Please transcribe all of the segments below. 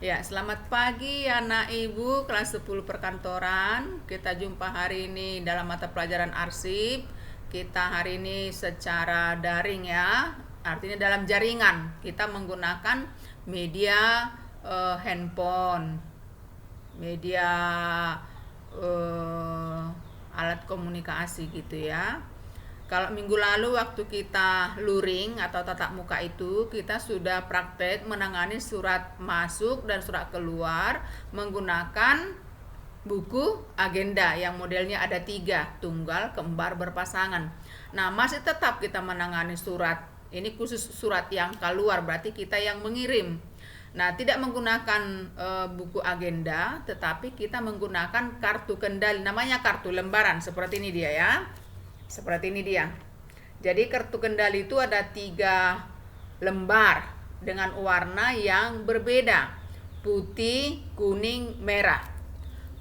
Ya, selamat pagi anak ibu kelas 10 perkantoran. Kita jumpa hari ini dalam mata pelajaran arsip. Kita hari ini secara daring ya, artinya dalam jaringan. Kita menggunakan media handphone, media alat komunikasi gitu ya. Kalau minggu lalu waktu kita luring atau tatap muka itu kita sudah praktek menangani surat masuk dan surat keluar menggunakan buku agenda yang modelnya ada 3, tunggal, kembar, berpasangan. Nah, masih tetap kita menangani surat. Ini khusus surat yang keluar, berarti kita yang mengirim. Nah, tidak menggunakan buku agenda, tetapi kita menggunakan kartu kendali. Namanya kartu lembaran, seperti ini dia ya. Seperti ini dia. Jadi kartu kendali itu ada 3 lembar dengan warna yang berbeda. Putih, kuning, merah.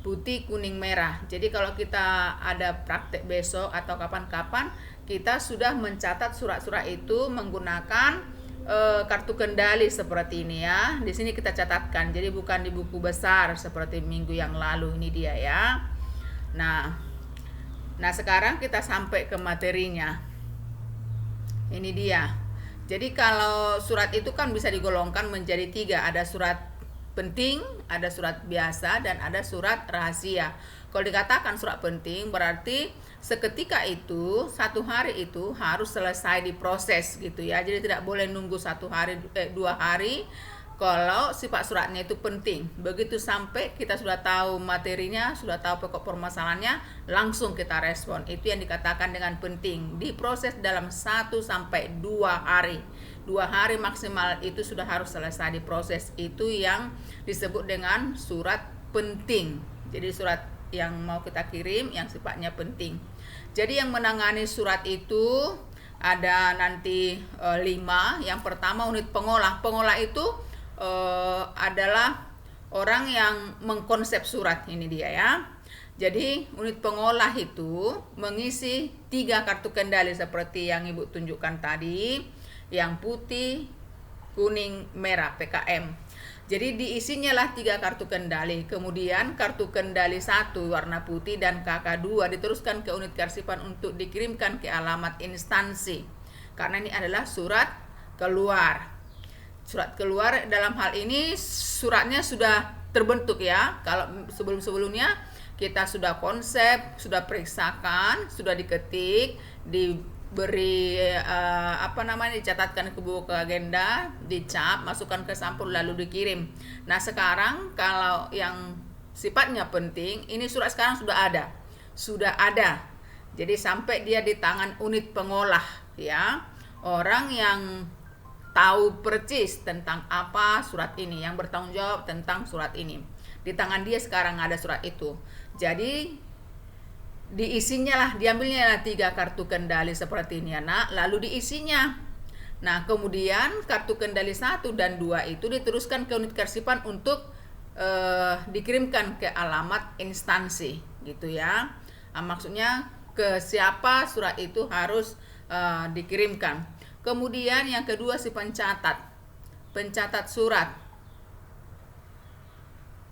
Putih, kuning, merah. Jadi kalau kita ada praktek besok atau kapan-kapan, kita sudah mencatat surat-surat itu menggunakan kartu kendali seperti ini ya. Di sini kita catatkan. Jadi bukan di buku besar seperti minggu yang lalu. Ini dia ya. Nah, sekarang kita sampai ke materinya. Ini dia. Jadi kalau surat itu kan bisa digolongkan menjadi 3. Ada surat penting, ada surat biasa, dan ada surat rahasia. Kalau dikatakan surat penting berarti seketika itu, 1 hari itu harus selesai diproses gitu ya. Jadi tidak boleh nunggu 1 hari, 2 hari. Kalau sifat suratnya itu penting, begitu sampai kita sudah tahu materinya, sudah tahu pokok permasalahannya, langsung kita respon. Itu yang dikatakan dengan penting. Diproses dalam 1 sampai 2 hari. 2 hari maksimal itu sudah harus selesai diproses. Itu yang disebut dengan surat penting. Jadi surat yang mau kita kirim yang sifatnya penting. Jadi yang menangani surat itu ada nanti 5. Yang pertama unit pengolah. Pengolah itu adalah orang yang mengkonsep surat. Ini dia ya. Jadi unit pengolah itu mengisi 3 kartu kendali seperti yang ibu tunjukkan tadi, yang putih, kuning, merah, PKM. Jadi diisinya lah 3 kartu kendali. Kemudian kartu kendali 1 warna putih dan KK2 diteruskan ke unit kearsipan untuk dikirimkan ke alamat instansi. Karena ini adalah surat keluar. Surat keluar dalam hal ini suratnya sudah terbentuk ya. Kalau sebelum-sebelumnya kita sudah konsep, sudah periksakan, sudah diketik, diberi dicatatkan ke buku agenda, dicap, masukkan ke sampul lalu dikirim. Nah, sekarang kalau yang sifatnya penting, ini surat sekarang sudah ada. Sudah ada. Jadi sampai dia di tangan unit pengolah ya. Orang yang tahu persis tentang apa surat ini, yang bertanggung jawab tentang surat ini. Di tangan dia sekarang ada surat itu. Jadi diisinya lah, diambilnya lah 3 kartu kendali seperti ini anak, lalu diisinya. Nah, kemudian kartu kendali 1 dan 2 itu diteruskan ke unit kearsipan untuk dikirimkan ke alamat instansi gitu ya. Maksudnya ke siapa surat itu harus dikirimkan. Kemudian yang kedua si pencatat surat,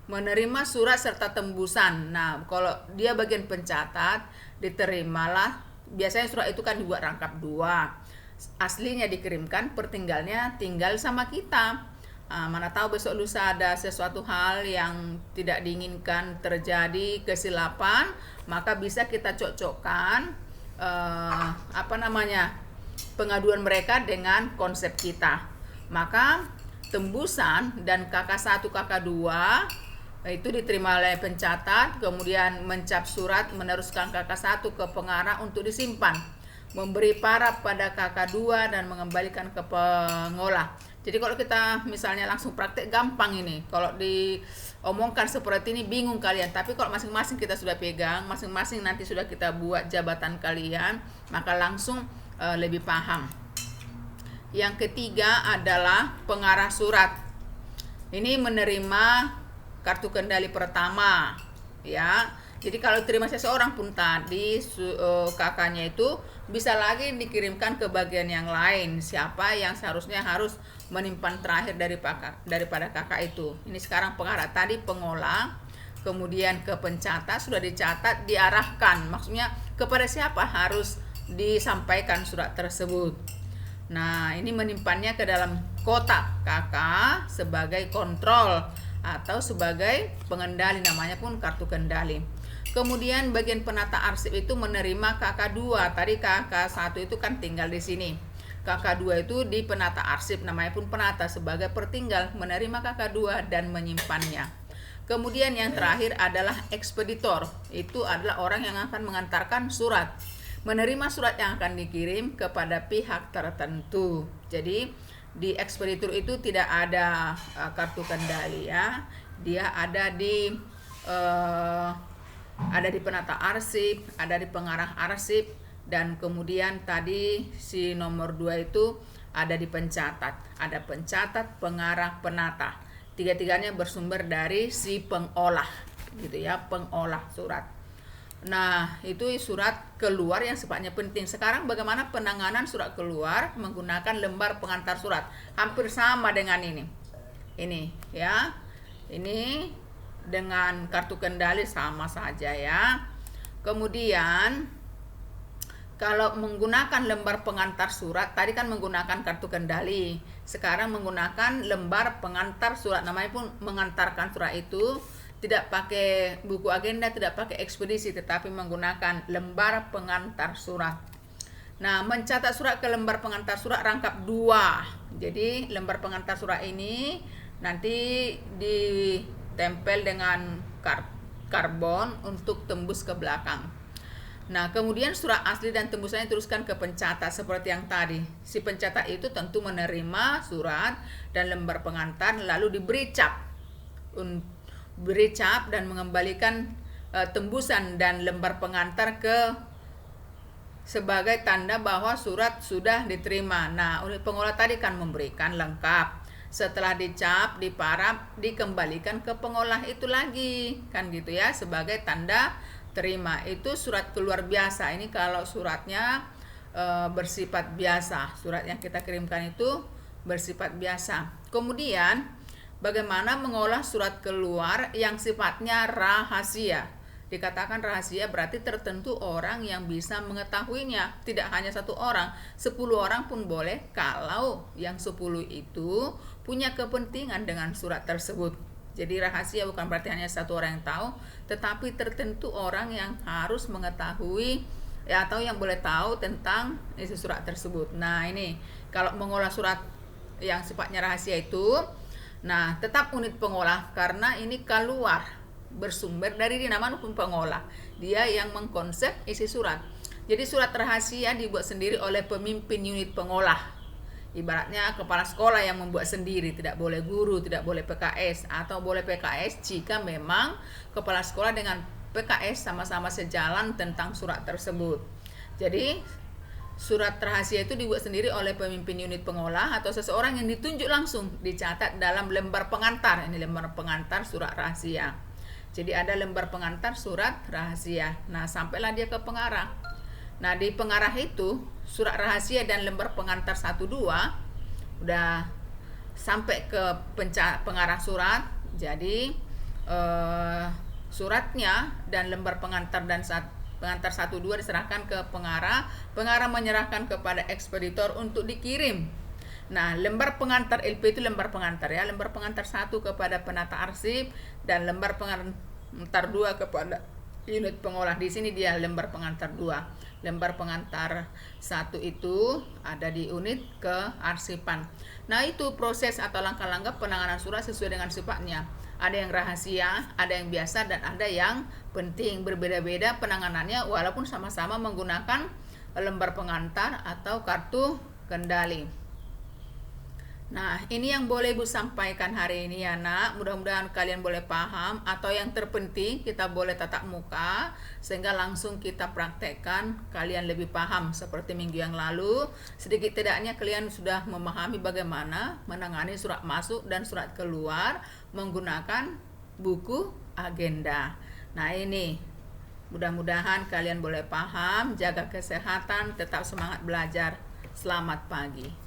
menerima surat serta tembusan. Nah, kalau dia bagian pencatat, diterimalah. Biasanya surat itu kan dibuat rangkap 2. Aslinya dikirimkan, pertinggalnya tinggal sama kita. Mana tahu besok lusa ada sesuatu hal yang tidak diinginkan terjadi, kesilapan, maka bisa kita cocokkan pengaduan mereka dengan konsep kita. Maka tembusan dan KK1 KK2 itu diterima oleh pencatat, kemudian mencap surat meneruskan KK1 ke pengarah untuk disimpan, memberi paraf pada KK2 dan mengembalikan ke pengolah. Jadi kalau kita misalnya langsung praktek gampang ini. Kalau diomongkan seperti ini bingung kalian, tapi kalau masing-masing kita sudah pegang, masing-masing nanti sudah kita buat jabatan kalian, maka langsung lebih paham. Yang ketiga adalah pengarah surat. Ini menerima kartu kendali pertama ya. Jadi kalau terima seseorang pun tadi kakaknya itu bisa lagi dikirimkan ke bagian yang lain. Siapa yang seharusnya harus menyimpan terakhir daripada kakak itu. Ini sekarang pengarah, tadi pengolah, kemudian ke pencatat, sudah dicatat, diarahkan, maksudnya kepada siapa harus disampaikan surat tersebut. Nah, ini menyimpannya ke dalam kotak kakak sebagai kontrol atau sebagai pengendali, namanya pun kartu kendali. Kemudian bagian penata arsip itu menerima KK2. Tadi KK1 itu kan tinggal di sini. KK2 itu di penata arsip, namanya pun penata sebagai pertinggal, menerima KK2 dan menyimpannya. Kemudian yang terakhir adalah ekspeditor. Itu adalah orang yang akan mengantarkan surat, menerima surat yang akan dikirim kepada pihak tertentu. Jadi di ekspeditor itu tidak ada kartu kendali ya. Dia ada di penata arsip, ada di pengarah arsip, dan kemudian tadi si nomor 2 itu ada di pencatat. Ada pencatat, pengarah, penata. Tiga-tiganya bersumber dari si pengolah, gitu ya, pengolah surat. Nah, itu surat keluar yang sifatnya penting. Sekarang bagaimana penanganan surat keluar menggunakan lembar pengantar surat? Hampir sama dengan ini. Ini ya. Ini dengan kartu kendali sama saja ya. Kemudian kalau menggunakan lembar pengantar surat, tadi kan menggunakan kartu kendali, sekarang menggunakan lembar pengantar surat, namanya pun mengantarkan surat itu tidak pakai buku agenda, tidak pakai ekspedisi, tetapi menggunakan lembar pengantar surat. Nah, mencatat surat ke lembar pengantar surat rangkap 2. Jadi lembar pengantar surat ini nanti ditempel dengan karbon untuk tembus ke belakang. Nah, kemudian surat asli dan tembusannya teruskan ke pencatat seperti yang tadi. Si pencatat itu tentu menerima surat dan lembar pengantar lalu diberi cap dan mengembalikan tembusan dan lembar pengantar ke sebagai tanda bahwa surat sudah diterima. Nah, unit pengolah tadi kan memberikan lengkap. Setelah dicap, diparaf, dikembalikan ke pengolah itu lagi, kan gitu ya, sebagai tanda terima. Itu surat keluar biasa. Ini kalau suratnya bersifat biasa, surat yang kita kirimkan itu bersifat biasa. Kemudian bagaimana mengolah surat keluar yang sifatnya rahasia? Dikatakan rahasia berarti tertentu orang yang bisa mengetahuinya. Tidak hanya 1 orang, 10 orang pun boleh kalau yang 10 itu punya kepentingan dengan surat tersebut. Jadi rahasia bukan berarti hanya 1 orang yang tahu, tetapi tertentu orang yang harus mengetahui ya, atau yang boleh tahu tentang isi surat tersebut. Nah, ini kalau mengolah surat yang sifatnya rahasia itu, nah tetap unit pengolah karena ini keluar bersumber dari dinamakan pengolah. Dia yang mengkonsep isi surat. Jadi surat rahasia dibuat sendiri oleh pemimpin unit pengolah. Ibaratnya kepala sekolah yang membuat sendiri, tidak boleh guru, tidak boleh PKS, atau boleh PKS jika memang kepala sekolah dengan PKS sama-sama sejalan tentang surat tersebut. Jadi surat rahasia itu dibuat sendiri oleh pemimpin unit pengolah atau seseorang yang ditunjuk langsung, dicatat dalam lembar pengantar. Ini lembar pengantar surat rahasia. Jadi ada lembar pengantar surat rahasia. Nah, sampailah dia ke pengarah. Nah, di pengarah itu surat rahasia dan lembar pengantar 1-2 udah sampai ke pengarah surat. Jadi suratnya dan lembar pengantar pengantar 1-2 diserahkan ke pengarah. Pengarah menyerahkan kepada ekspeditor untuk dikirim. Nah, lembar pengantar LP itu lembar pengantar ya. Lembar pengantar 1 kepada penata arsip dan lembar pengantar 2 kepada unit pengolah. Di sini dia lembar pengantar 2. Lembar pengantar 1 itu ada di unit kearsipan. Nah, itu proses atau langkah-langkah penanganan surat sesuai dengan sifatnya. Ada yang rahasia, ada yang biasa, dan ada yang penting. Berbeda-beda penanganannya walaupun sama-sama menggunakan lembar pengantar atau kartu kendali. Nah, ini yang boleh Ibu sampaikan hari ini ya nak. Mudah-mudahan kalian boleh paham, atau yang terpenting kita boleh tatap muka sehingga langsung kita praktekkan, kalian lebih paham seperti minggu yang lalu. Sedikit tidaknya kalian sudah memahami bagaimana menangani surat masuk dan surat keluar menggunakan buku agenda. Nah, ini mudah-mudahan kalian boleh paham, jaga kesehatan, tetap semangat belajar. Selamat pagi.